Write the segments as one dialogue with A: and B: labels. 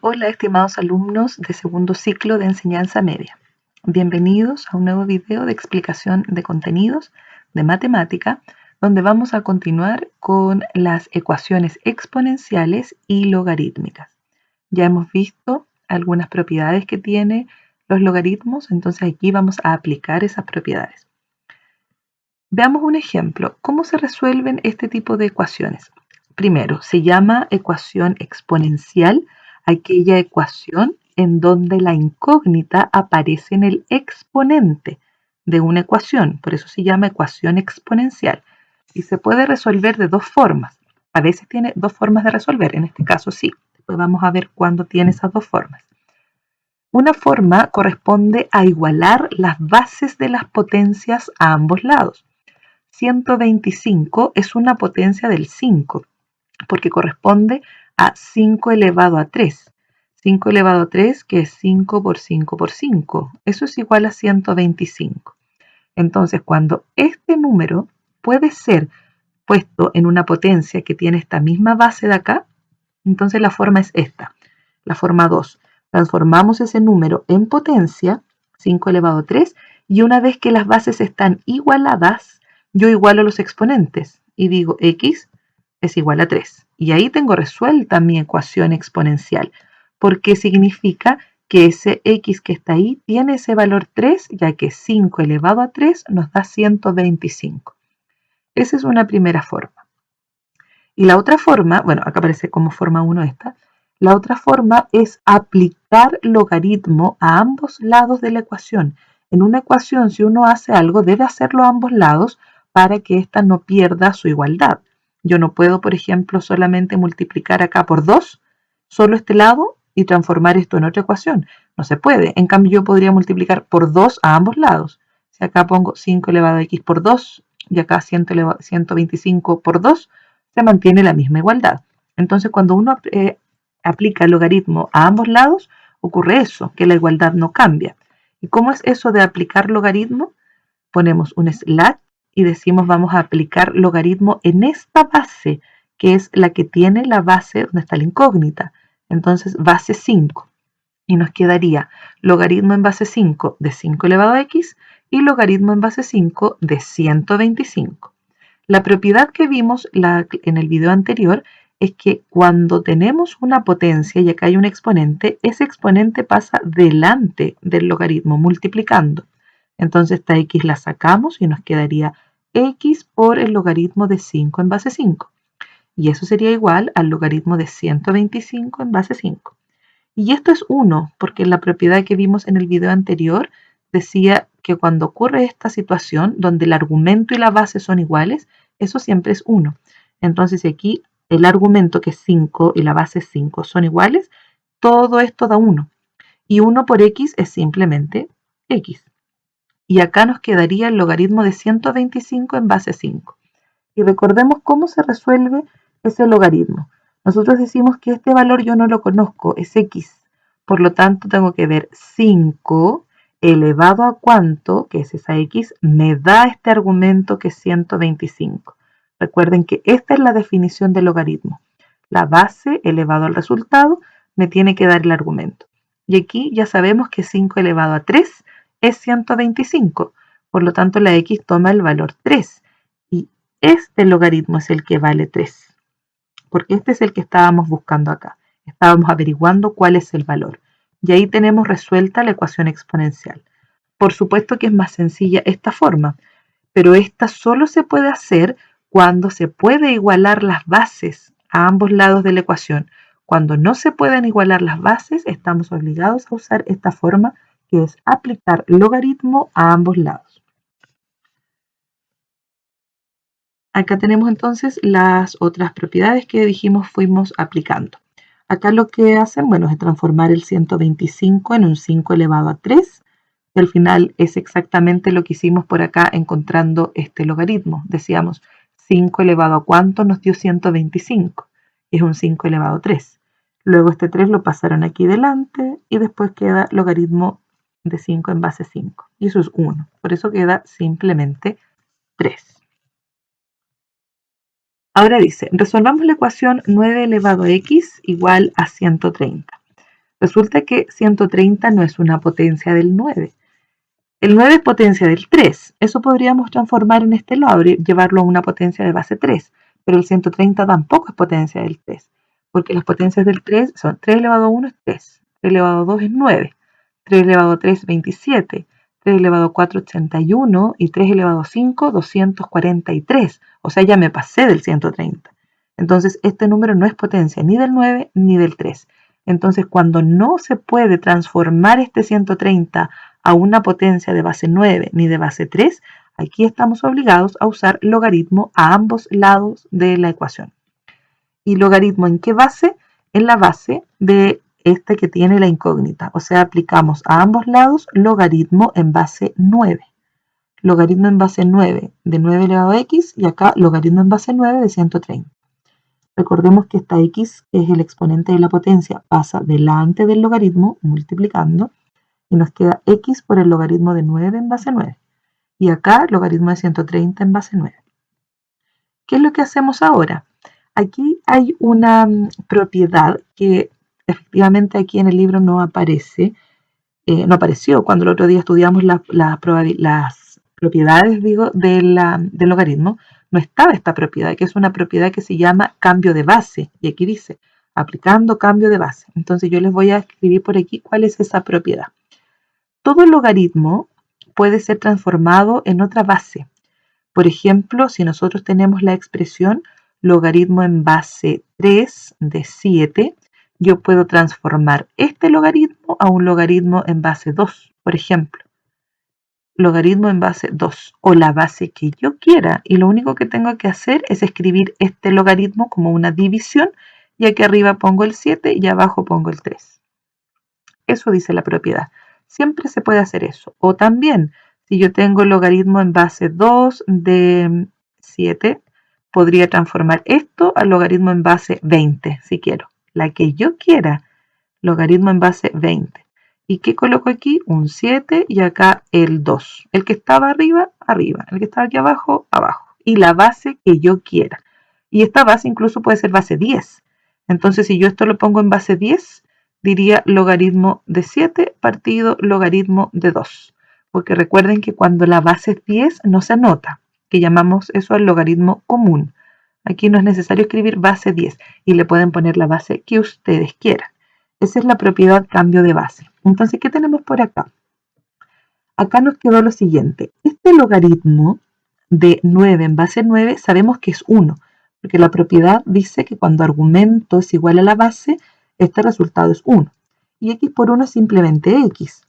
A: Hola, estimados alumnos de segundo ciclo de enseñanza media. Bienvenidos a un nuevo video de explicación de contenidos de matemática, donde vamos a continuar con las ecuaciones exponenciales y logarítmicas. Ya hemos visto algunas propiedades que tienen los logaritmos, entonces aquí vamos a aplicar esas propiedades. Veamos un ejemplo. ¿Cómo se resuelven este tipo de ecuaciones? Primero, se llama ecuación exponencial aquella ecuación en donde la incógnita aparece en el exponente de una ecuación. Por eso se llama ecuación exponencial. Y se puede resolver de dos formas. A veces tiene dos formas de resolver. En este caso sí. Después vamos a ver cuándo tiene esas dos formas. Una forma corresponde a igualar las bases de las potencias a ambos lados. 125 es una potencia del 5, porque corresponde a 5 elevado a 3. 5 elevado a 3, que es 5 por 5 por 5. Eso es igual a 125. Entonces, cuando este número puede ser puesto en una potencia que tiene esta misma base de acá, entonces la forma es esta, la forma 2. Transformamos ese número en potencia, 5 elevado a 3, y una vez que las bases están igualadas, yo igualo los exponentes y digo x es igual a 3. Y ahí tengo resuelta mi ecuación exponencial, porque significa que ese x que está ahí tiene ese valor 3, ya que 5 elevado a 3 nos da 125. Esa es una primera forma. Y la otra forma, bueno, acá aparece como forma 1 esta, la otra forma es aplicar logaritmo a ambos lados de la ecuación. En una ecuación, si uno hace algo, debe hacerlo a ambos lados para que ésta no pierda su igualdad. Yo no puedo, por ejemplo, solamente multiplicar acá por 2, solo este lado, y transformar esto en otra ecuación. No se puede. En cambio, yo podría multiplicar por 2 a ambos lados. Si acá pongo 5 elevado a x por 2 y acá 125 por 2, se mantiene la misma igualdad. Entonces, cuando uno aplica el logaritmo a ambos lados, ocurre eso, que la igualdad no cambia. ¿Y cómo es eso de aplicar logaritmo? Ponemos un slash y decimos vamos a aplicar logaritmo en esta base, que es la que tiene la base donde está la incógnita. Entonces, base 5. Y nos quedaría logaritmo en base 5 de 5 elevado a x y logaritmo en base 5 de 125. La propiedad que vimos en el video anterior es que cuando tenemos una potencia y acá hay un exponente, ese exponente pasa delante del logaritmo multiplicando. Entonces esta x la sacamos y nos quedaría x por el logaritmo de 5 en base 5. Y eso sería igual al logaritmo de 125 en base 5. Y esto es 1, porque la propiedad que vimos en el video anterior decía que cuando ocurre esta situación, donde el argumento y la base son iguales, eso siempre es 1. Entonces, si aquí el argumento, que es 5, y la base es 5, son iguales, todo esto da 1. Y 1 por x es simplemente x. Y acá nos quedaría el logaritmo de 125 en base 5. Y recordemos cómo se resuelve ese logaritmo. Nosotros decimos que este valor yo no lo conozco, es x. Por lo tanto, tengo que ver 5 elevado a cuánto, que es esa x, me da este argumento que es 125. Recuerden que esta es la definición del logaritmo. La base elevado al resultado me tiene que dar el argumento. Y aquí ya sabemos que 5 elevado a 3 es 125. Por lo tanto, la x toma el valor 3. Y este logaritmo es el que vale 3, porque este es el que estábamos buscando acá. Estábamos averiguando cuál es el valor. Y ahí tenemos resuelta la ecuación exponencial. Por supuesto que es más sencilla esta forma, pero esta solo se puede hacer cuando se puede igualar las bases a ambos lados de la ecuación. Cuando no se pueden igualar las bases, estamos obligados a usar esta forma, que es aplicar logaritmo a ambos lados. Acá tenemos entonces las otras propiedades que dijimos fuimos aplicando. Acá lo que hacen, bueno, es transformar el 125 en un 5 elevado a 3. Y al final es exactamente lo que hicimos por acá encontrando este logaritmo. Decíamos 5 elevado a cuánto nos dio 125. Es un 5 elevado a 3. Luego este 3 lo pasaron aquí delante y después queda logaritmo de 5 en base 5. Y eso es 1. Por eso queda simplemente 3. Ahora dice, resolvamos la ecuación 9 elevado a x igual a 130. Resulta que 130 no es una potencia del 9. El 9 es potencia del 3. Eso podríamos transformar en este lado, llevarlo a una potencia de base 3. Pero el 130 tampoco es potencia del 3. Porque las potencias del 3 son 3 elevado a 1 es 3. 3 elevado a 2 es 9. 3 elevado a 3 es 27. 3 elevado a 4 81. Y 3 elevado a 5 243. O sea, ya me pasé del 130. Entonces, este número no es potencia ni del 9 ni del 3. Entonces, cuando no se puede transformar este 130 a una potencia de base 9 ni de base 3, aquí estamos obligados a usar logaritmo a ambos lados de la ecuación. ¿Y logaritmo en qué base? En la base de esta que tiene la incógnita. O sea, aplicamos a ambos lados logaritmo en base 9. Logaritmo en base 9 de 9 elevado a x y acá logaritmo en base 9 de 130. Recordemos que esta x, que es el exponente de la potencia, pasa delante del logaritmo multiplicando y nos queda x por el logaritmo de 9 en base 9. Y acá logaritmo de 130 en base 9. ¿Qué es lo que hacemos ahora? Aquí hay una propiedad que efectivamente aquí en el libro no aparece, no apareció cuando el otro día estudiamos las propiedades del logaritmo. No estaba esta propiedad, que es una propiedad que se llama cambio de base. Y aquí dice, aplicando cambio de base. Entonces yo les voy a escribir por aquí cuál es esa propiedad. Todo logaritmo puede ser transformado en otra base. Por ejemplo, si nosotros tenemos la expresión logaritmo en base 3 de 7, yo puedo transformar este logaritmo a un logaritmo en base 2, por ejemplo. Logaritmo en base 2 o la base que yo quiera, y lo único que tengo que hacer es escribir este logaritmo como una división y aquí arriba pongo el 7 y abajo pongo el 3. Eso dice la propiedad. Siempre se puede hacer eso. O también, si yo tengo logaritmo en base 2 de 7, podría transformar esto al logaritmo en base 20, si quiero. La que yo quiera, logaritmo en base 20. ¿Y qué coloco aquí? Un 7 y acá el 2. El que estaba arriba, arriba. El que estaba aquí abajo, abajo. Y la base que yo quiera. Y esta base incluso puede ser base 10. Entonces, si yo esto lo pongo en base 10, diría logaritmo de 7 partido logaritmo de 2. Porque recuerden que cuando la base es 10 no se anota, que llamamos eso al logaritmo común. Aquí no es necesario escribir base 10 y le pueden poner la base que ustedes quieran. Esa es la propiedad cambio de base. Entonces, ¿qué tenemos por acá? Acá nos quedó lo siguiente. Este logaritmo de 9 en base 9 sabemos que es 1, porque la propiedad dice que cuando argumento es igual a la base, este resultado es 1. Y x por 1 es simplemente x.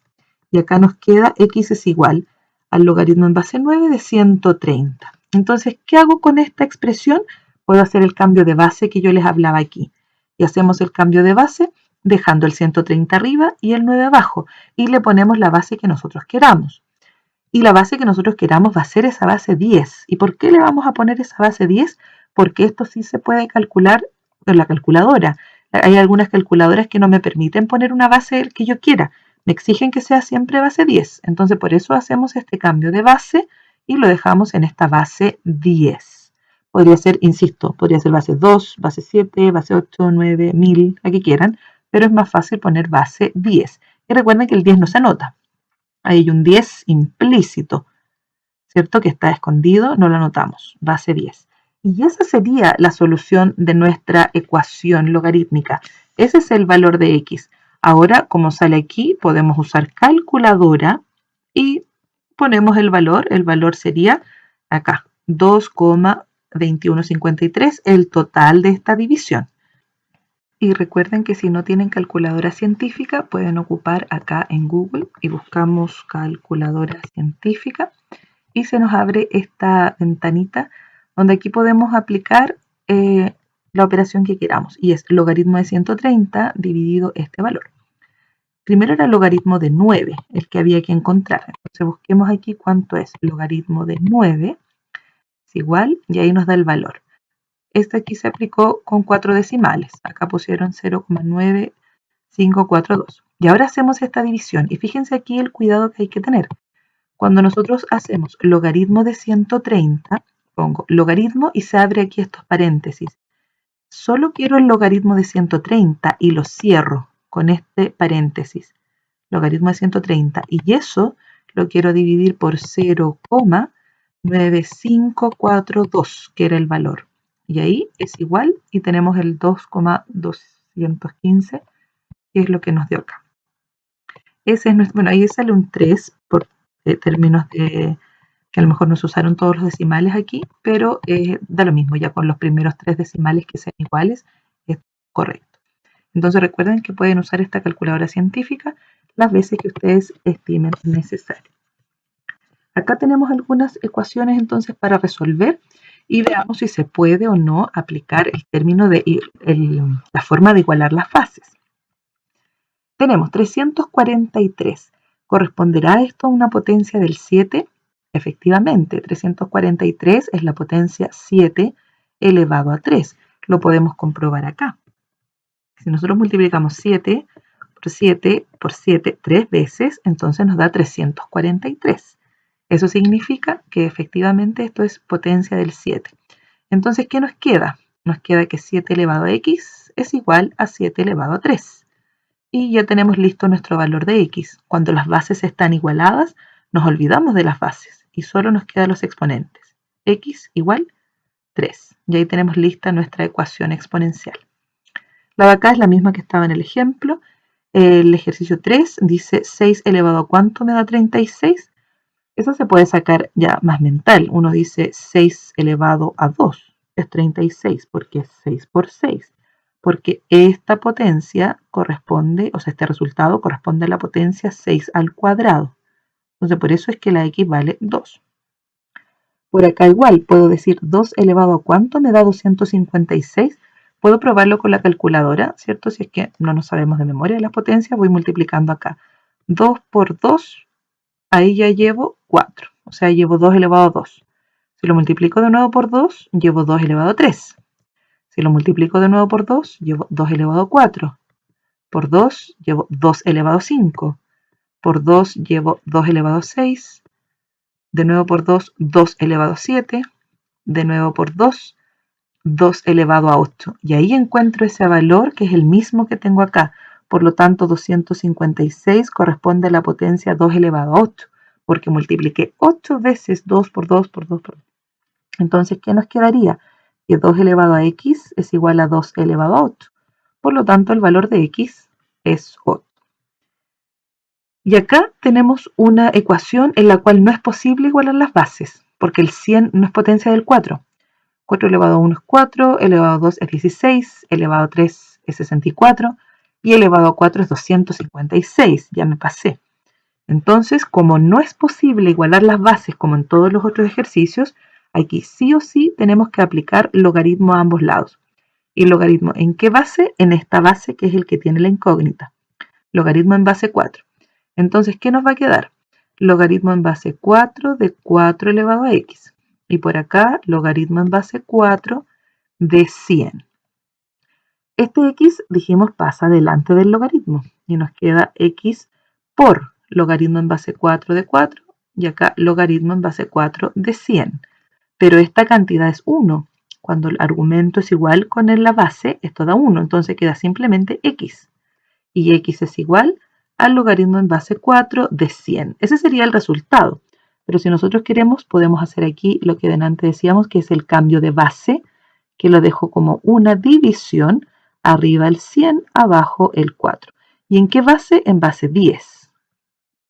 A: Y acá nos queda x es igual al logaritmo en base 9 de 130. Entonces, ¿qué hago con esta expresión? Puedo hacer el cambio de base que yo les hablaba aquí. Y hacemos el cambio de base dejando el 130 arriba y el 9 abajo. Y le ponemos la base que nosotros queramos. Y la base que nosotros queramos va a ser esa base 10. ¿Y por qué le vamos a poner esa base 10? Porque esto sí se puede calcular en la calculadora. Hay algunas calculadoras que no me permiten poner una base que yo quiera. Me exigen que sea siempre base 10. Entonces por eso hacemos este cambio de base y lo dejamos en esta base 10. Podría ser, insisto, podría ser base 2, base 7, base 8, 9, 1000, la que quieran, pero es más fácil poner base 10. Y recuerden que el 10 no se anota. Hay un 10 implícito, ¿cierto? Que está escondido, no lo anotamos, base 10. Y esa sería la solución de nuestra ecuación logarítmica. Ese es el valor de x. Ahora, como sale aquí, podemos usar calculadora y ponemos el valor. El valor sería acá, 2,2153, el total de esta división. Y recuerden que si no tienen calculadora científica, pueden ocupar acá en Google y buscamos calculadora científica y se nos abre esta ventanita donde aquí podemos aplicar la operación que queramos y es logaritmo de 130 dividido este valor. Primero era el logaritmo de 9, el que había que encontrar. Entonces busquemos aquí cuánto es logaritmo de 9, es igual y ahí nos da el valor. Este aquí se aplicó con 4 decimales. Acá pusieron 0,9542. Y ahora hacemos esta división. Y fíjense aquí el cuidado que hay que tener. Cuando nosotros hacemos logaritmo de 130, pongo logaritmo y se abre aquí estos paréntesis. Solo quiero el logaritmo de 130 y lo cierro con este paréntesis, logaritmo de 130, y eso lo quiero dividir por 0,9542, que era el valor. Y ahí es igual y tenemos el 2,215, que es lo que nos dio acá. Ese es nuestro, bueno, ahí sale un 3 por términos de que a lo mejor nos usaron todos los decimales aquí, pero da lo mismo, ya con los primeros 3 decimales que sean iguales, es correcto. Entonces recuerden que pueden usar esta calculadora científica las veces que ustedes estimen necesario. Acá tenemos algunas ecuaciones entonces para resolver y veamos si se puede o no aplicar el término de la forma de igualar las fases. Tenemos 343. ¿Corresponderá esto a una potencia del 7? Efectivamente, 343 es la potencia 7 elevado a 3. Lo podemos comprobar acá. Si nosotros multiplicamos 7 por 7 por 7 3 veces, entonces nos da 343. Eso significa que efectivamente esto es potencia del 7. Entonces, ¿qué nos queda? Nos queda que 7 elevado a x es igual a 7 elevado a 3. Y ya tenemos listo nuestro valor de x. Cuando las bases están igualadas, nos olvidamos de las bases y solo nos quedan los exponentes. X igual 3. Y ahí tenemos lista nuestra ecuación exponencial. La de acá es la misma que estaba en el ejemplo. El ejercicio 3 dice 6 elevado a ¿cuánto me da 36? Eso se puede sacar ya más mental. Uno dice 6 elevado a 2 es 36 porque es 6 por 6. Porque esta potencia corresponde, o sea, este resultado corresponde a la potencia 6 al cuadrado. Entonces, por eso es que la x vale 2. Por acá igual, puedo decir 2 elevado a ¿cuánto me da 256? Puedo probarlo con la calculadora, ¿cierto? Si es que no nos sabemos de memoria las potencias, voy multiplicando acá. 2 por 2, ahí ya llevo 4. O sea, llevo 2 elevado a 2. Si lo multiplico de nuevo por 2, llevo 2 elevado a 3. Si lo multiplico de nuevo por 2, llevo 2 elevado a 4. Por 2, llevo 2 elevado a 5. Por 2, llevo 2 elevado a 6. De nuevo por 2, 2 elevado a 7. De nuevo por 2, 2 elevado a 8. Y ahí encuentro ese valor que es el mismo que tengo acá. Por lo tanto, 256 corresponde a la potencia 2 elevado a 8. Porque multipliqué 8 veces 2 por 2 por 2 por 2. Entonces, ¿qué nos quedaría? Que 2 elevado a x es igual a 2 elevado a 8. Por lo tanto, el valor de x es 8. Y acá tenemos una ecuación en la cual no es posible igualar las bases, porque el 100 no es potencia del 4. 4 elevado a 1 es 4, elevado a 2 es 16, elevado a 3 es 64 y elevado a 4 es 256. Ya me pasé. Entonces, como no es posible igualar las bases como en todos los otros ejercicios, aquí sí o sí tenemos que aplicar logaritmo a ambos lados. ¿Y logaritmo en qué base? En esta base que es el que tiene la incógnita. Logaritmo en base 4. Entonces, ¿qué nos va a quedar? Logaritmo en base 4 de 4 elevado a x. Y por acá, logaritmo en base 4 de 100. Este x, dijimos, pasa delante del logaritmo. Y nos queda x por logaritmo en base 4 de 4. Y acá logaritmo en base 4 de 100. Pero esta cantidad es 1. Cuando el argumento es igual con la base, esto da 1. Entonces queda simplemente x. Y x es igual al logaritmo en base 4 de 100. Ese sería el resultado. Pero si nosotros queremos, podemos hacer aquí lo que delante decíamos, que es el cambio de base, que lo dejo como una división, arriba el 100, abajo el 4. ¿Y en qué base? En base 10.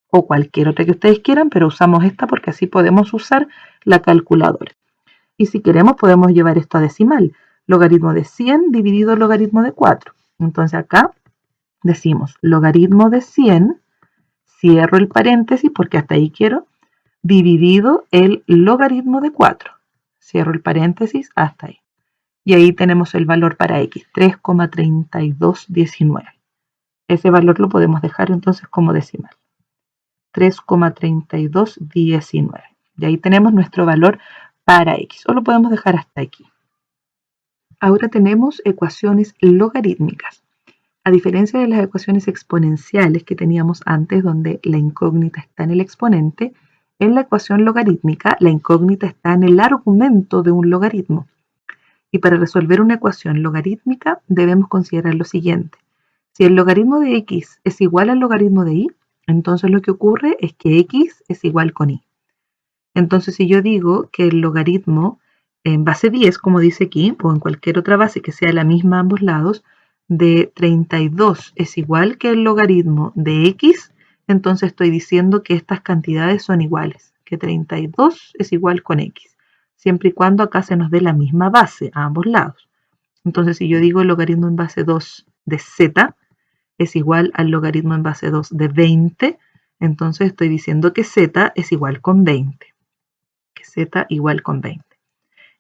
A: O cualquier otra que ustedes quieran, pero usamos esta porque así podemos usar la calculadora. Y si queremos, podemos llevar esto a decimal. Logaritmo de 100 dividido logaritmo de 4. Entonces acá decimos logaritmo de 100, cierro el paréntesis porque hasta ahí quiero, dividido el logaritmo de 4. Cierro el paréntesis hasta ahí. Y ahí tenemos el valor para x, 3,3219. Ese valor lo podemos dejar entonces como decimal. 3,3219. Y ahí tenemos nuestro valor para x, o lo podemos dejar hasta aquí. Ahora tenemos ecuaciones logarítmicas. A diferencia de las ecuaciones exponenciales que teníamos antes, donde la incógnita está en el exponente, en la ecuación logarítmica la incógnita está en el argumento de un logaritmo. Y para resolver una ecuación logarítmica debemos considerar lo siguiente. Si el logaritmo de x es igual al logaritmo de y, entonces lo que ocurre es que x es igual con y. Entonces, si yo digo que el logaritmo en base 10, como dice aquí, o en cualquier otra base que sea la misma a ambos lados, de 32 es igual que el logaritmo de x, entonces estoy diciendo que estas cantidades son iguales, que 32 es igual con x, siempre y cuando acá se nos dé la misma base a ambos lados. Entonces, si yo digo el logaritmo en base 2 de z es igual al logaritmo en base 2 de 20, entonces estoy diciendo que z es igual con 20. Que z igual con 20.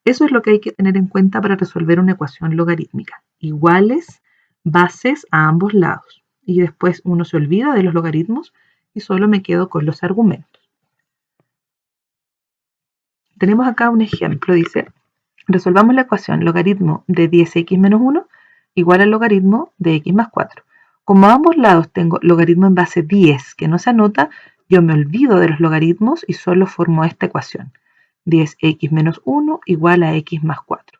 A: Eso es lo que hay que tener en cuenta para resolver una ecuación logarítmica. Iguales bases a ambos lados. Y después uno se olvida de los logaritmos y solo me quedo con los argumentos. Tenemos acá un ejemplo, dice, resolvamos la ecuación logaritmo de 10x menos 1 igual al logaritmo de x más 4. Como a ambos lados tengo logaritmo en base 10 que no se anota, yo me olvido de los logaritmos y solo formo esta ecuación. 10x menos 1 igual a x más 4.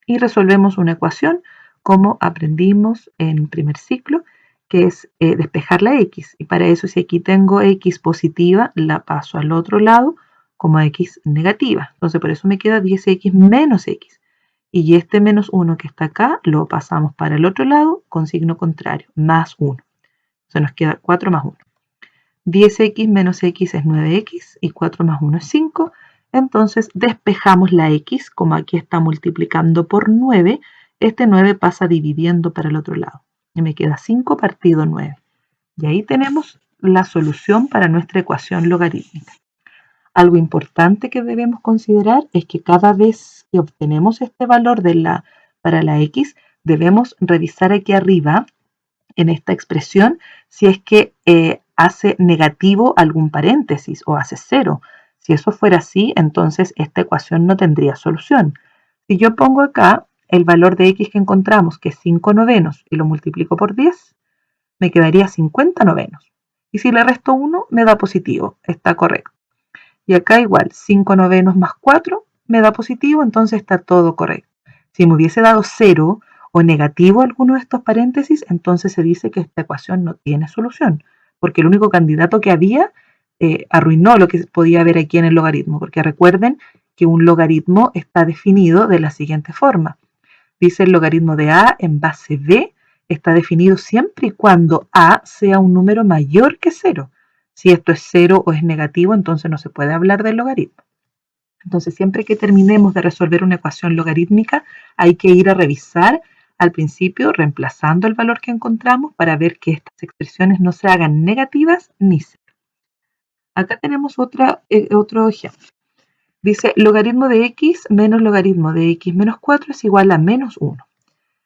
A: Y resolvemos una ecuación como aprendimos en primer ciclo, que es despejar la x. Y para eso, si aquí tengo x positiva, la paso al otro lado como x negativa. Entonces, por eso me queda 10x menos x. Y este menos 1 que está acá, lo pasamos para el otro lado con signo contrario, más 1. Entonces nos queda 4 más 1. 10x menos x es 9x y 4 más 1 es 5. Entonces despejamos la x, como aquí está multiplicando por 9, este 9 pasa dividiendo para el otro lado. Y me queda 5 partido 9. Y ahí tenemos la solución para nuestra ecuación logarítmica. Algo importante que debemos considerar es que cada vez que obtenemos este valor para la x, debemos revisar aquí arriba, en esta expresión, si es que hace negativo algún paréntesis o hace 0. Si eso fuera así, entonces esta ecuación no tendría solución. Si yo pongo acá el valor de x que encontramos, que es 5 novenos, y lo multiplico por 10, me quedaría 50 novenos. Y si le resto 1, me da positivo. Está correcto. Y acá igual, 5 novenos más 4 me da positivo, entonces está todo correcto. Si me hubiese dado 0 o negativo alguno de estos paréntesis, entonces se dice que esta ecuación no tiene solución, porque el único candidato que había arruinó lo que podía haber aquí en el logaritmo, porque recuerden que un logaritmo está definido de la siguiente forma. Dice el logaritmo de a en base b está definido siempre y cuando a sea un número mayor que 0. Si esto es 0 o es negativo, entonces no se puede hablar del logaritmo. Entonces, siempre que terminemos de resolver una ecuación logarítmica, hay que ir a revisar al principio, reemplazando el valor que encontramos para ver que estas expresiones no se hagan negativas ni cero. Acá tenemos otro ejemplo. Dice, logaritmo de x menos logaritmo de x menos 4 es igual a menos 1.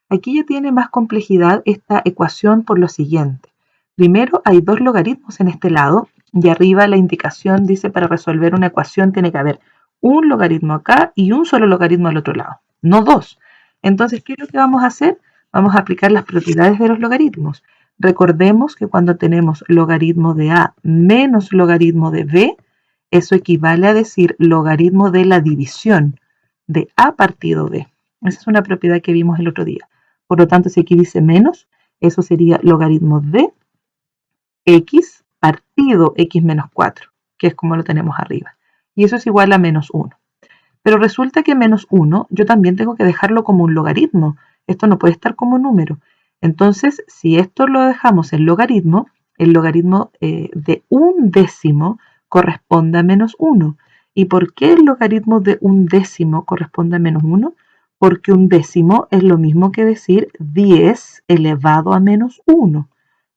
A: Aquí ya tiene más complejidad esta ecuación por lo siguiente. Primero, hay dos logaritmos en este lado y arriba la indicación dice para resolver una ecuación tiene que haber un logaritmo acá y un solo logaritmo al otro lado, no dos. Entonces, ¿qué es lo que vamos a hacer? Vamos a aplicar las propiedades de los logaritmos. Recordemos que cuando tenemos logaritmo de a menos logaritmo de b, eso equivale a decir logaritmo de la división de a partido b. Esa es una propiedad que vimos el otro día. Por lo tanto, si aquí dice menos, eso sería logaritmo de x partido x menos 4, que es como lo tenemos arriba. Y eso es igual a menos 1. Pero resulta que menos 1 yo también tengo que dejarlo como un logaritmo. Esto no puede estar como número. Entonces, si esto lo dejamos en logaritmo, el logaritmo de un décimo corresponde a menos 1. ¿Y por qué el logaritmo de un décimo corresponde a menos 1? Porque un décimo es lo mismo que decir 10 elevado a menos 1.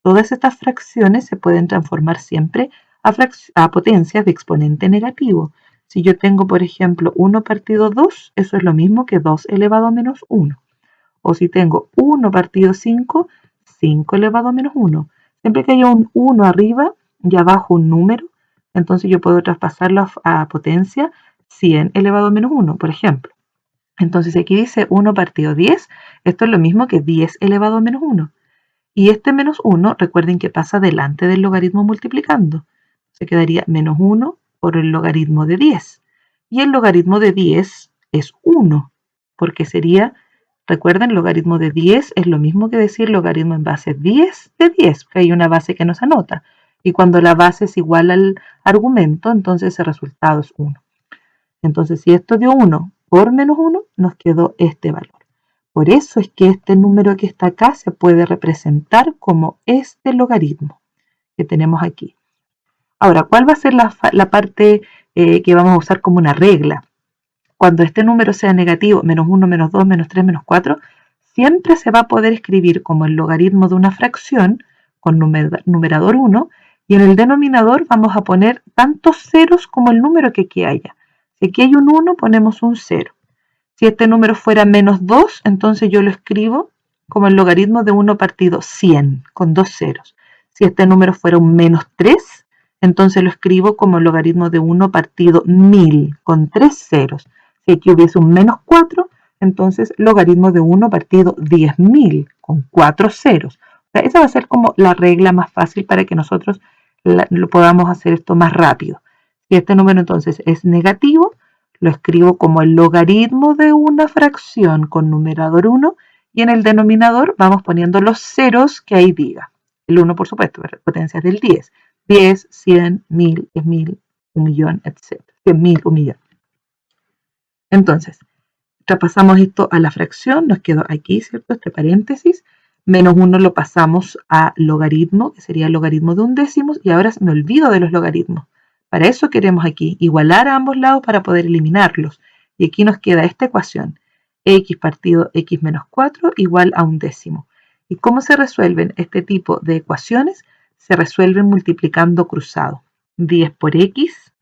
A: Todas estas fracciones se pueden transformar siempre a potencias de exponente negativo. Si yo tengo, por ejemplo, 1 partido 2, eso es lo mismo que 2 elevado a menos 1. O si tengo 1 partido 5, 5 elevado a menos 1. Siempre que haya un 1 arriba y abajo un número, entonces yo puedo traspasarlo a potencia 100 elevado a menos 1, por ejemplo. Entonces aquí dice 1 partido 10, esto es lo mismo que 10 elevado a menos 1. Y este menos 1, recuerden que pasa delante del logaritmo multiplicando. Se quedaría menos 1 por el logaritmo de 10. Y el logaritmo de 10 es 1, porque sería Recuerden, logaritmo de 10 es lo mismo que decir logaritmo en base 10 de 10, que hay una base que nos anota. Y cuando la base es igual al argumento, entonces el resultado es 1. Entonces, si esto dio 1 por menos 1, nos quedó este valor. Por eso es que este número que está acá se puede representar como este logaritmo que tenemos aquí. Ahora, ¿cuál va a ser la parte que vamos a usar como una regla? Cuando este número sea negativo, menos 1, menos 2, menos 3, menos 4, siempre se va a poder escribir como el logaritmo de una fracción con numerador 1 y en el denominador vamos a poner tantos ceros como el número que aquí haya. Si aquí hay un 1, ponemos un 0. Si este número fuera menos 2, entonces yo lo escribo como el logaritmo de 1 partido 100, con 2 ceros. Si este número fuera un menos 3, entonces lo escribo como el logaritmo de 1 partido 1000, con 3 ceros. Si aquí hubiese un menos 4, entonces logaritmo de 1 partido 10.000, con 4 ceros. O sea, esa va a ser como la regla más fácil para que nosotros lo podamos hacer esto más rápido. Si este número entonces es negativo, lo escribo como el logaritmo de una fracción con numerador 1 y en el denominador vamos poniendo los ceros que ahí diga. El 1, por supuesto, potencias del 10. 10, 100, 1000, 10.000, 1.000.000, etc. 100.000, 1.000.000. Entonces, traspasamos esto a la fracción, nos quedó aquí, ¿cierto? Este paréntesis. Menos 1 lo pasamos a logaritmo, que sería el logaritmo de un décimo, y ahora me olvido de los logaritmos. Para eso queremos aquí igualar a ambos lados para poder eliminarlos. Y aquí nos queda esta ecuación, x partido x menos 4 igual a un décimo. ¿Y cómo se resuelven este tipo de ecuaciones? Se resuelven multiplicando cruzado. 10 por x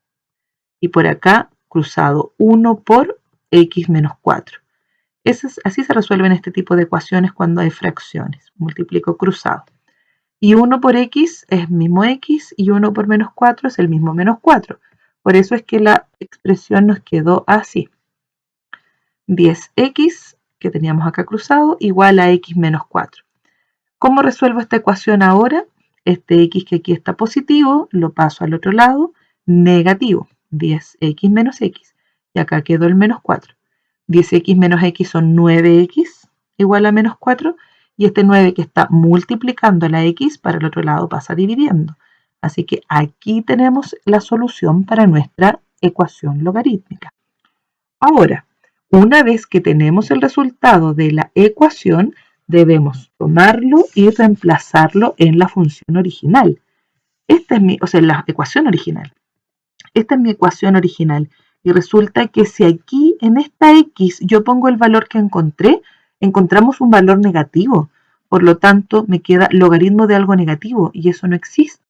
A: y por acá cruzado 1 por x menos 4. Así se resuelven este tipo de ecuaciones cuando hay fracciones. Multiplico cruzado. Y 1 por x es mismo x y 1 por menos 4 es el mismo menos 4. Por eso es que la expresión nos quedó así. 10x, que teníamos acá cruzado, igual a x menos 4. ¿Cómo resuelvo esta ecuación ahora? Este x que aquí está positivo, lo paso al otro lado, negativo. 10x menos x. Y acá quedó el menos 4. 10x menos x son 9x, igual a menos 4. Y este 9 que está multiplicando la x, para el otro lado pasa dividiendo. Así que aquí tenemos la solución para nuestra ecuación logarítmica. Ahora, una vez que tenemos el resultado de la ecuación, debemos tomarlo y reemplazarlo en la función original. Esta es la ecuación original. Esta es mi ecuación original. Y resulta que si aquí en esta x yo pongo el valor que encontré, encontramos un valor negativo. Por lo tanto, me queda logaritmo de algo negativo y eso no existe.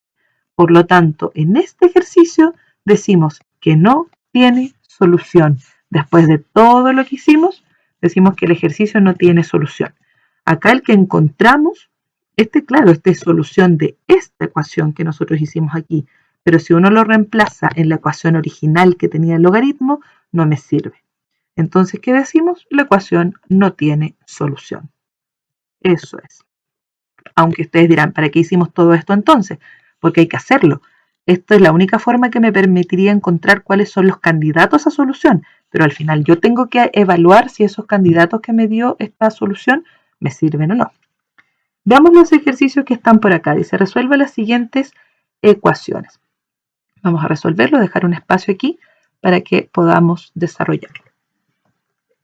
A: Por lo tanto, en este ejercicio decimos que no tiene solución. Después de todo lo que hicimos, decimos que el ejercicio no tiene solución. Acá el que encontramos, claro, esta es solución de esta ecuación que nosotros hicimos aquí. Pero si uno lo reemplaza en la ecuación original que tenía el logaritmo, no me sirve. Entonces, ¿qué decimos? La ecuación no tiene solución. Eso es. Aunque ustedes dirán, ¿para qué hicimos todo esto entonces? Porque hay que hacerlo. Esta es la única forma que me permitiría encontrar cuáles son los candidatos a solución, pero al final yo tengo que evaluar si esos candidatos que me dio esta solución me sirven o no. Veamos los ejercicios que están por acá. Dice, resuelve las siguientes ecuaciones. Vamos a resolverlo, dejar un espacio aquí para que podamos desarrollarlo.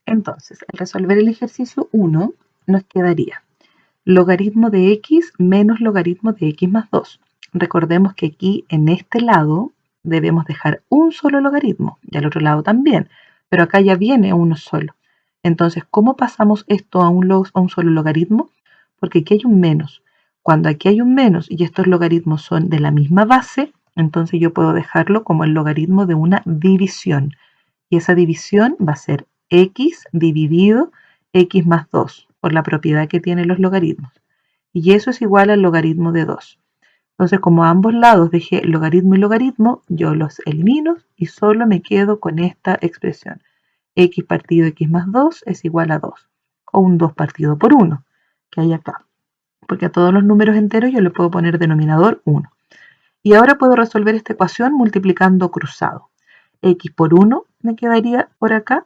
A: Entonces, al resolver el ejercicio 1, nos quedaría logaritmo de x menos logaritmo de x más 2. Recordemos que aquí en este lado debemos dejar un solo logaritmo y al otro lado también, pero acá ya viene uno solo. Entonces, ¿cómo pasamos esto a un solo logaritmo? Porque aquí hay un menos. Cuando aquí hay un menos y estos logaritmos son de la misma base, entonces yo puedo dejarlo como el logaritmo de una división. Y esa división va a ser x dividido x más 2, por la propiedad que tienen los logaritmos. Y eso es igual al logaritmo de 2. Entonces, como a ambos lados dejé logaritmo y logaritmo, yo los elimino y solo me quedo con esta expresión. X partido x más 2 es igual a 2. O un 2 partido por 1, que hay acá. Porque a todos los números enteros yo le puedo poner denominador 1. Y ahora puedo resolver esta ecuación multiplicando cruzado. X por 1 me quedaría por acá.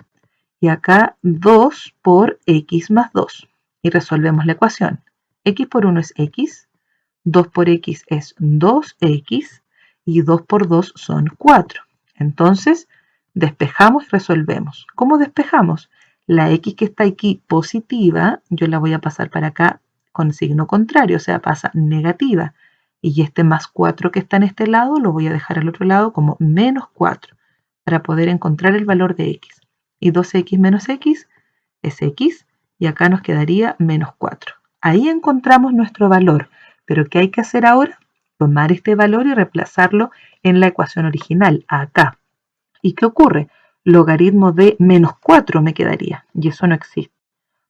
A: y acá 2 por x más 2. Y resolvemos la ecuación. X por 1 es x, 2 por x es 2x y 2 por 2 son 4. Entonces, despejamos y resolvemos. ¿Cómo despejamos? La x que está aquí positiva, yo la voy a pasar para acá con signo contrario, o sea, pasa negativa. Y este más 4 que está en este lado lo voy a dejar al otro lado como menos 4 para poder encontrar el valor de x. Y 2x menos x es x y acá nos quedaría menos 4. Ahí encontramos nuestro valor. Pero ¿qué hay que hacer ahora? Tomar este valor y reemplazarlo en la ecuación original, acá. ¿Y qué ocurre? Logaritmo de menos 4 me quedaría, y eso no existe.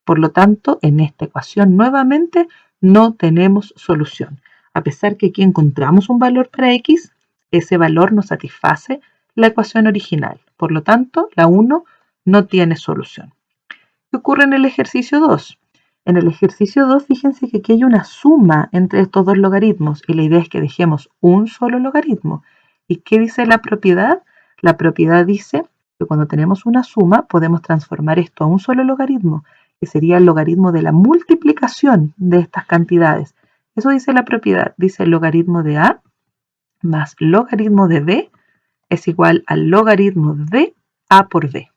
A: Por lo tanto, en esta ecuación nuevamente no tenemos solución. A pesar que aquí encontramos un valor para x, ese valor no satisface la ecuación original. Por lo tanto, la 1 no tiene solución. ¿Qué ocurre en el ejercicio 2? En el ejercicio 2, fíjense que aquí hay una suma entre estos dos logaritmos y la idea es que dejemos un solo logaritmo. ¿Y qué dice la propiedad? La propiedad dice que cuando tenemos una suma podemos transformar esto a un solo logaritmo, que sería el logaritmo de la multiplicación de estas cantidades. Eso dice la propiedad. Dice el logaritmo de A más logaritmo de B es igual al logaritmo de A por B.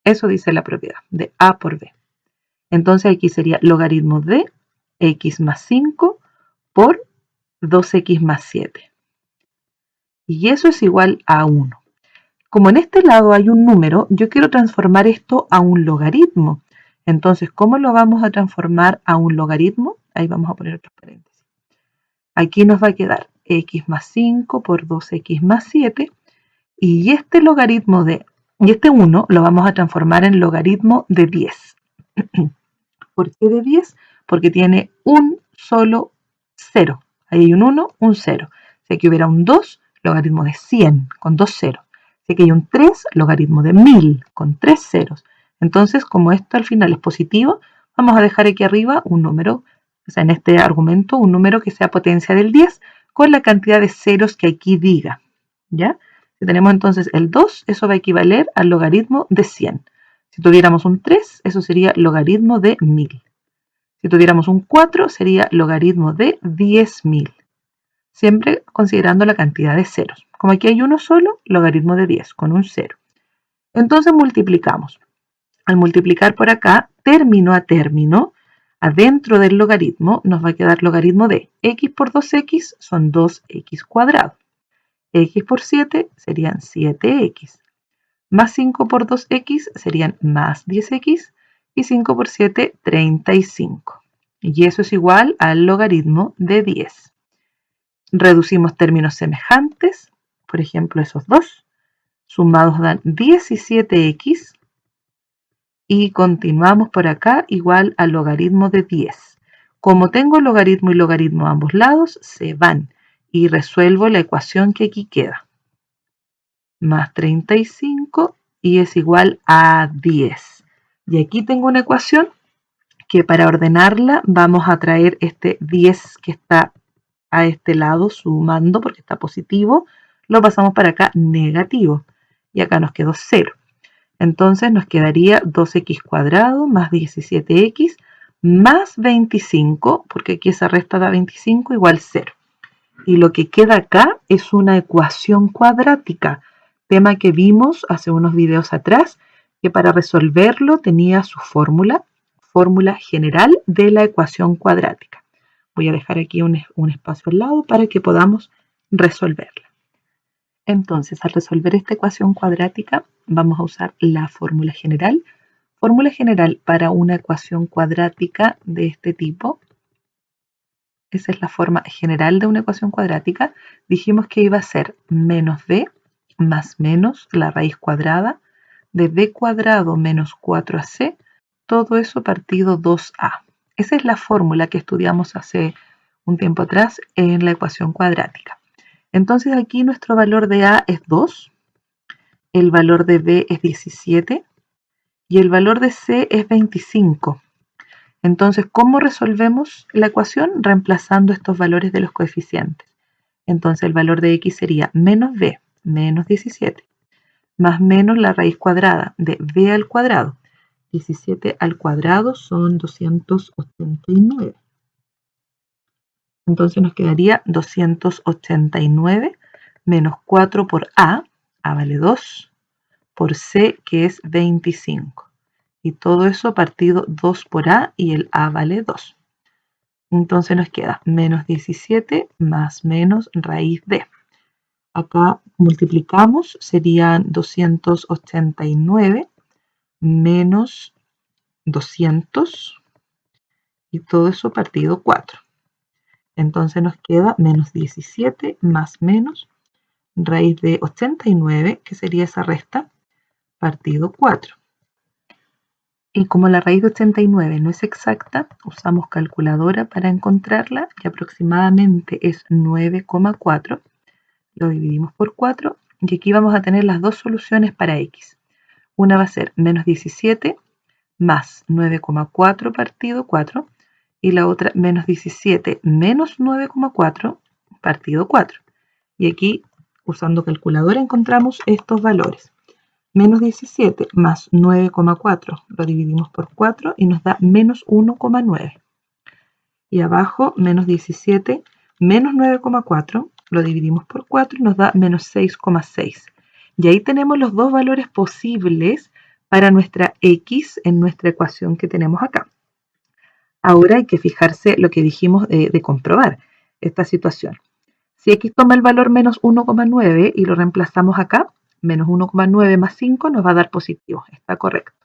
A: Eso dice la propiedad de A por B. Entonces aquí sería logaritmo de x más 5 por 2x más 7. Y eso es igual a 1. Como en este lado hay un número, yo quiero transformar esto a un logaritmo. Entonces, ¿cómo lo vamos a transformar a un logaritmo? Ahí vamos a poner otros paréntesis. Aquí nos va a quedar x más 5 por 2x más 7. Y este logaritmo y este 1 lo vamos a transformar en logaritmo de 10. ¿Por qué de 10? Porque tiene un solo 0. Ahí hay un 1, un 0. Si aquí hubiera un 2, logaritmo de 100 con 2 ceros. Si aquí hay un 3, logaritmo de 1000 con 3 ceros. Entonces, como esto al final es positivo, vamos a dejar aquí arriba un número, o sea, en este argumento, un número que sea potencia del 10 con la cantidad de ceros que aquí diga. ¿Ya? Si tenemos entonces el 2, eso va a equivaler al logaritmo de 100. Si tuviéramos un 3, eso sería logaritmo de 1000. Si tuviéramos un 4, sería logaritmo de 10.000. Siempre considerando la cantidad de ceros. Como aquí hay uno solo, logaritmo de 10 con un 0. Entonces multiplicamos. Al multiplicar por acá, término a término, adentro del logaritmo nos va a quedar logaritmo de x por 2x son 2x cuadrado. X por 7 serían 7x. Más 5 por 2x serían más 10x y 5 por 7, 35. Y eso es igual al logaritmo de 10. Reducimos términos semejantes, por ejemplo esos dos, sumados dan 17x y continuamos por acá igual al logaritmo de 10. Como tengo logaritmo y logaritmo a ambos lados, se van y resuelvo la ecuación que aquí queda. Más 35 y es igual a 10. Y aquí tengo una ecuación que para ordenarla vamos a traer este 10 que está a este lado sumando porque está positivo, lo pasamos para acá negativo y acá nos quedó 0. Entonces nos quedaría 2x cuadrado más 17x más 25, porque aquí esa resta da 25 igual 0. Y lo que queda acá es una ecuación cuadrática, tema que vimos hace unos videos atrás, que para resolverlo tenía su fórmula general de la ecuación cuadrática. Voy a dejar aquí un espacio al lado para que podamos resolverla. Entonces, al resolver esta ecuación cuadrática, vamos a usar la fórmula general. Fórmula general para una ecuación cuadrática de este tipo. Esa es la forma general de una ecuación cuadrática. Dijimos que iba a ser menos b más menos la raíz cuadrada de b cuadrado menos 4ac, todo eso partido 2a. Esa es la fórmula que estudiamos hace un tiempo atrás en la ecuación cuadrática. Entonces aquí nuestro valor de a es 2, el valor de b es 17 y el valor de c es 25. Entonces, ¿cómo resolvemos la ecuación? Reemplazando estos valores de los coeficientes. Entonces, el valor de x sería menos b, menos 17, más menos la raíz cuadrada de b al cuadrado. 17 al cuadrado son 289. Entonces nos quedaría 289 menos 4 por A vale 2, por C, que es 25. Y todo eso partido 2 por A y el A vale 2. Entonces nos queda menos 17 más menos raíz de. Acá multiplicamos, serían 289 menos 200 y todo eso partido 4. Entonces nos queda menos 17 más menos raíz de 89, que sería esa resta, partido 4. Y como la raíz de 89 no es exacta, usamos calculadora para encontrarla y aproximadamente es 9,4. Lo dividimos por 4 y aquí vamos a tener las dos soluciones para x. Una va a ser menos 17 más 9,4 partido 4 y la otra menos 17 menos 9,4 partido 4. Y aquí, usando calculadora, encontramos estos valores. Menos 17 más 9,4 lo dividimos por 4 y nos da menos 1,9. Y abajo, menos 17 menos 9,4 lo dividimos por 4 y nos da menos 6,6. Y ahí tenemos los dos valores posibles para nuestra x en nuestra ecuación que tenemos acá. Ahora hay que fijarse lo que dijimos de comprobar esta situación. Si x toma el valor menos 1,9 y lo reemplazamos acá, menos 1,9 más 5 nos va a dar positivo, está correcto.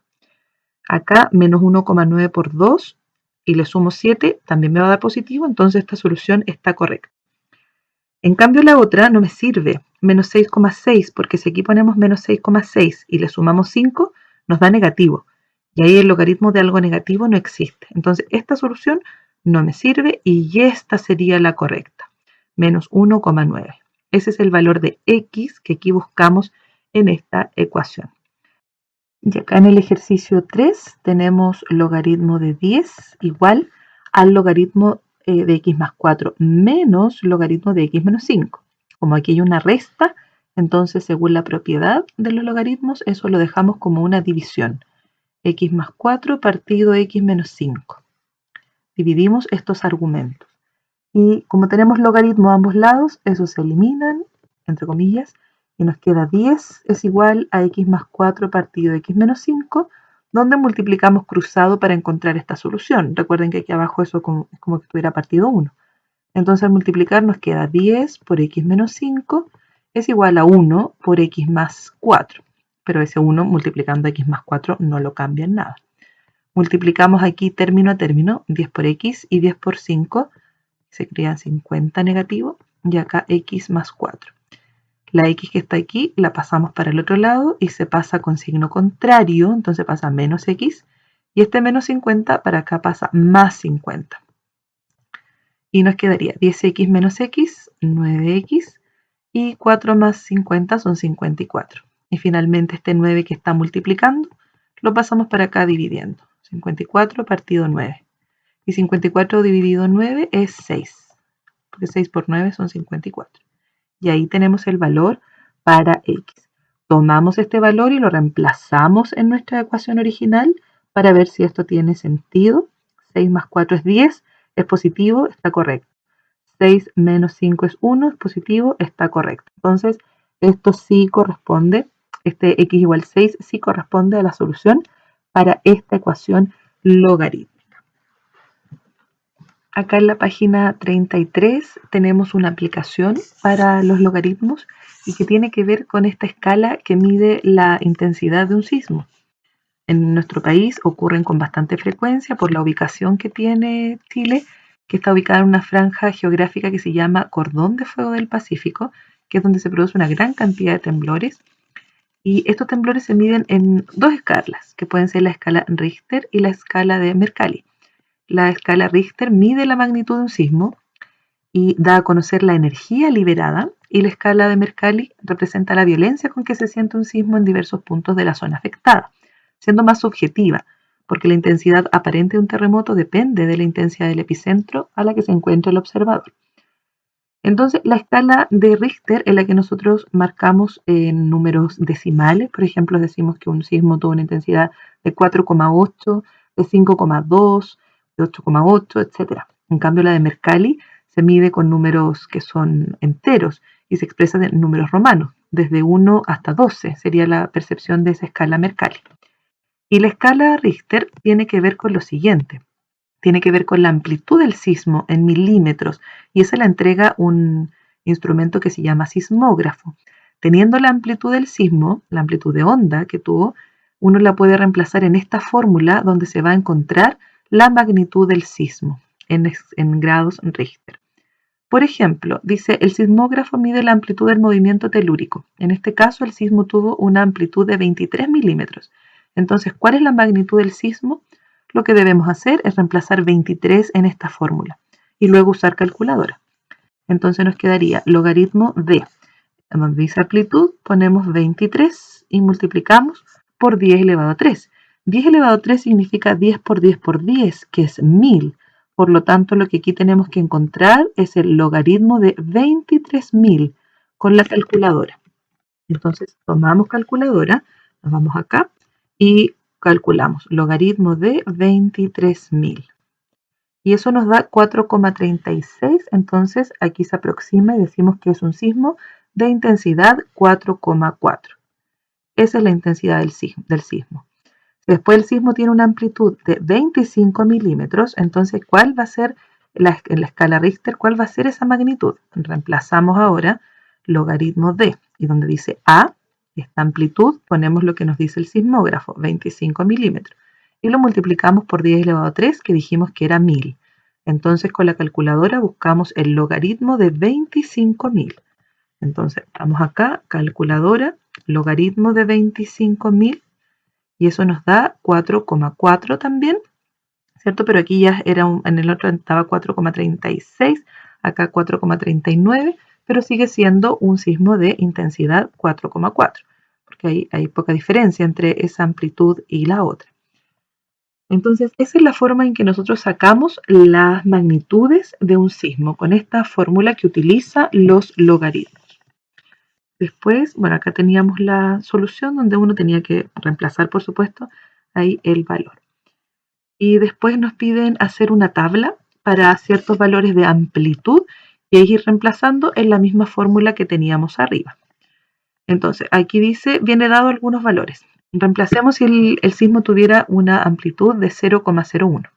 A: Acá menos 1,9 por 2 y le sumo 7, también me va a dar positivo, entonces esta solución está correcta. En cambio la otra no me sirve, menos 6,6, porque si aquí ponemos menos 6,6 y le sumamos 5, nos da negativo. Y ahí el logaritmo de algo negativo no existe. Entonces esta solución no me sirve y esta sería la correcta, menos 1,9. Ese es el valor de x que aquí buscamos en esta ecuación. Y acá en el ejercicio 3 tenemos logaritmo de 10 igual al logaritmo de x más 4 menos logaritmo de x menos 5. Como aquí hay una resta, entonces según la propiedad de los logaritmos, eso lo dejamos como una división. X más 4 partido x menos 5. Dividimos estos argumentos. Y como tenemos logaritmo a ambos lados, esos se eliminan, entre comillas, y nos queda 10 es igual a x más 4 partido x menos 5, donde multiplicamos cruzado para encontrar esta solución. Recuerden que aquí abajo eso es como que estuviera partido 1. Entonces al multiplicar nos queda 10 por x menos 5 es igual a 1 por x más 4. Pero ese 1 multiplicando x más 4 no lo cambia en nada. Multiplicamos aquí término a término, 10 por x y 10 por 5, se crea 50 negativo, y acá x más 4. La x que está aquí la pasamos para el otro lado y se pasa con signo contrario, entonces pasa menos x, y este menos 50 para acá pasa más 50. Y nos quedaría 10x menos x, 9x, y 4 más 50 son 54. Y finalmente este 9 que está multiplicando, lo pasamos para acá dividiendo. 54 partido 9. Y 54 dividido 9 es 6. Porque 6 por 9 son 54. Y ahí tenemos el valor para x. Tomamos este valor y lo reemplazamos en nuestra ecuación original para ver si esto tiene sentido. 6 más 4 es 10, es positivo, está correcto. 6 menos 5 es 1, es positivo, está correcto. Entonces, esto sí corresponde, este x igual 6 sí corresponde a la solución para esta ecuación logarítmica. Acá en la página 33 tenemos una aplicación para los logaritmos y que tiene que ver con esta escala que mide la intensidad de un sismo. En nuestro país ocurren con bastante frecuencia por la ubicación que tiene Chile, que está ubicada en una franja geográfica que se llama Cordón de Fuego del Pacífico, que es donde se produce una gran cantidad de temblores. Y estos temblores se miden en dos escalas, que pueden ser la escala Richter y la escala de Mercalli. La escala Richter mide la magnitud de un sismo y da a conocer la energía liberada, y la escala de Mercalli representa la violencia con que se siente un sismo en diversos puntos de la zona afectada, siendo más subjetiva, porque la intensidad aparente de un terremoto depende de la intensidad del epicentro a la que se encuentra el observador. Entonces, la escala de Richter es la que nosotros marcamos en números decimales. Por ejemplo, decimos que un sismo tuvo una intensidad de 4,8, de 5,2, de 8,8, etc. En cambio, la de Mercalli se mide con números que son enteros y se expresa en números romanos. Desde 1 hasta 12 sería la percepción de esa escala Mercalli. Y la escala Richter tiene que ver con lo siguiente. Tiene que ver con la amplitud del sismo en milímetros y esa la entrega un instrumento que se llama sismógrafo. Teniendo la amplitud del sismo, la amplitud de onda que tuvo, uno la puede reemplazar en esta fórmula donde se va a encontrar la magnitud del sismo en grados Richter. Por ejemplo, dice el sismógrafo mide la amplitud del movimiento telúrico. En este caso, el sismo tuvo una amplitud de 23 milímetros. Entonces, ¿cuál es la magnitud del sismo? Lo que debemos hacer es reemplazar 23 en esta fórmula y luego usar calculadora. Entonces nos quedaría logaritmo de, donde dice amplitud, ponemos 23 y multiplicamos por 10 elevado a 3. 10 elevado a 3 significa 10 por 10 por 10, que es 1000. Por lo tanto, lo que aquí tenemos que encontrar es el logaritmo de 23.000 con la calculadora. Entonces, tomamos calculadora, nos vamos acá y calculamos logaritmo de 23.000. Y eso nos da 4,36. Entonces, aquí se aproxima y decimos que es un sismo de intensidad 4,4. Esa es la intensidad del sismo. Después el sismo tiene una amplitud de 25 milímetros, entonces ¿cuál va a ser en la escala Richter? ¿Cuál va a ser esa magnitud? Reemplazamos ahora logaritmo de, y donde dice A, esta amplitud, ponemos lo que nos dice el sismógrafo, 25 milímetros, y lo multiplicamos por 10 elevado a 3, que dijimos que era 1000. Entonces con la calculadora buscamos el logaritmo de 25.000. Entonces vamos acá, calculadora, logaritmo de 25.000. Y eso nos da 4,4 también, ¿cierto? Pero aquí ya era en el otro estaba 4,36, acá 4,39, pero sigue siendo un sismo de intensidad 4,4, porque hay poca diferencia entre esa amplitud y la otra. Entonces, esa es la forma en que nosotros sacamos las magnitudes de un sismo, con esta fórmula que utiliza los logaritmos. Después, bueno, acá teníamos la solución donde uno tenía que reemplazar, por supuesto, ahí el valor. Y después nos piden hacer una tabla para ciertos valores de amplitud y ir reemplazando en la misma fórmula que teníamos arriba. Entonces, aquí dice, viene dado algunos valores. Reemplacemos si el sismo tuviera una amplitud de 0,01.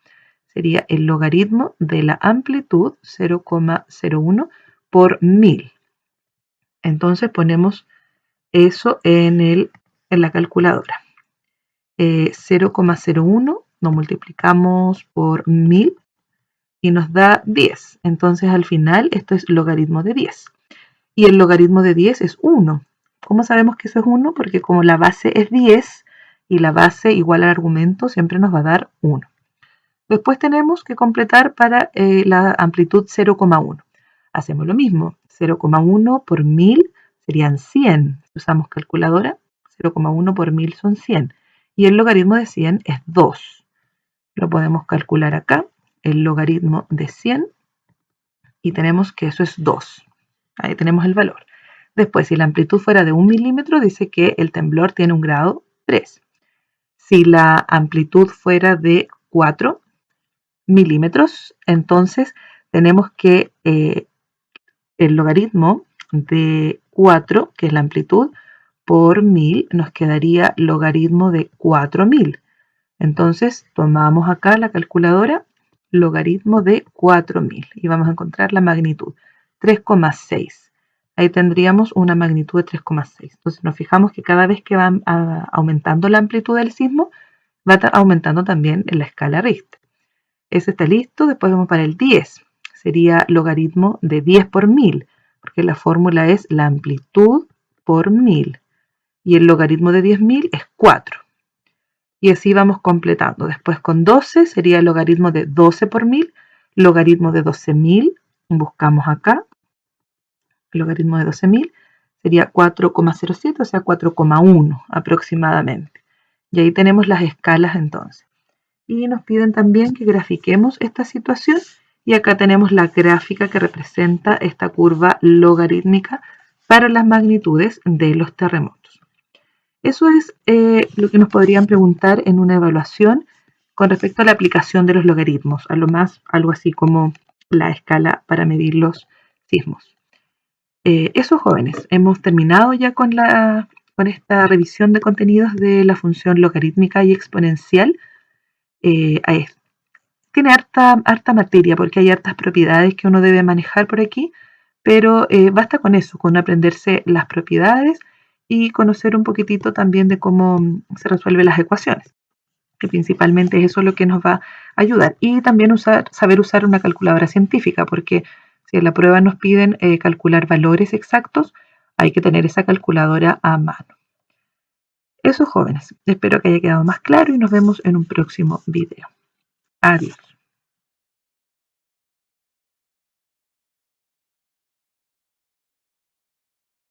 A: Sería el logaritmo de la amplitud 0,01 por 1000. Entonces ponemos eso en la calculadora. 0,01 lo multiplicamos por 1000 y nos da 10. Entonces al final esto es logaritmo de 10. Y el logaritmo de 10 es 1. ¿Cómo sabemos que eso es 1? Porque como la base es 10 y la base igual al argumento, siempre nos va a dar 1. Después tenemos que completar para la amplitud 0,1. Hacemos lo mismo. 0,1 por 1000 serían 100. Usamos calculadora. 0,1 por 1000 son 100. Y el logaritmo de 100 es 2. Lo podemos calcular acá. El logaritmo de 100. Y tenemos que eso es 2. Ahí tenemos el valor. Después, si la amplitud fuera de 1 milímetro, dice que el temblor tiene un grado 3. Si la amplitud fuera de 4 milímetros, entonces tenemos que el logaritmo de 4, que es la amplitud, por 1000 nos quedaría logaritmo de 4000. Entonces tomamos acá la calculadora, logaritmo de 4000 y vamos a encontrar la magnitud 3,6. Ahí tendríamos una magnitud de 3,6. Entonces nos fijamos que cada vez que va aumentando la amplitud del sismo, va aumentando también en la escala Richter. Ese está listo. Después vamos para el 10. Sería logaritmo de 10 por 1000, porque la fórmula es la amplitud por 1000. Y el logaritmo de 10.000 es 4. Y así vamos completando. Después con 12 sería el logaritmo de 12 por 1000. Logaritmo de 12.000, buscamos acá. El logaritmo de 12.000 sería 4,07, o sea 4,1 aproximadamente. Y ahí tenemos las escalas entonces. Y nos piden también que grafiquemos esta situación Y acá tenemos la gráfica que representa esta curva logarítmica para las magnitudes de los terremotos. Eso es lo que nos podrían preguntar en una evaluación con respecto a la aplicación de los logaritmos, a lo más algo así como la escala para medir los sismos. Eso, jóvenes, hemos terminado ya con esta revisión de contenidos de la función logarítmica y exponencial. Tiene harta materia porque hay hartas propiedades que uno debe manejar por aquí, pero basta con eso, con aprenderse las propiedades y conocer un poquitito también de cómo se resuelven las ecuaciones, que principalmente es eso lo que nos va a ayudar. Y también saber usar una calculadora científica, porque si en la prueba nos piden calcular valores exactos, hay que tener esa calculadora a mano. Eso, jóvenes, espero que haya quedado más claro y nos vemos en un próximo video. Adiós.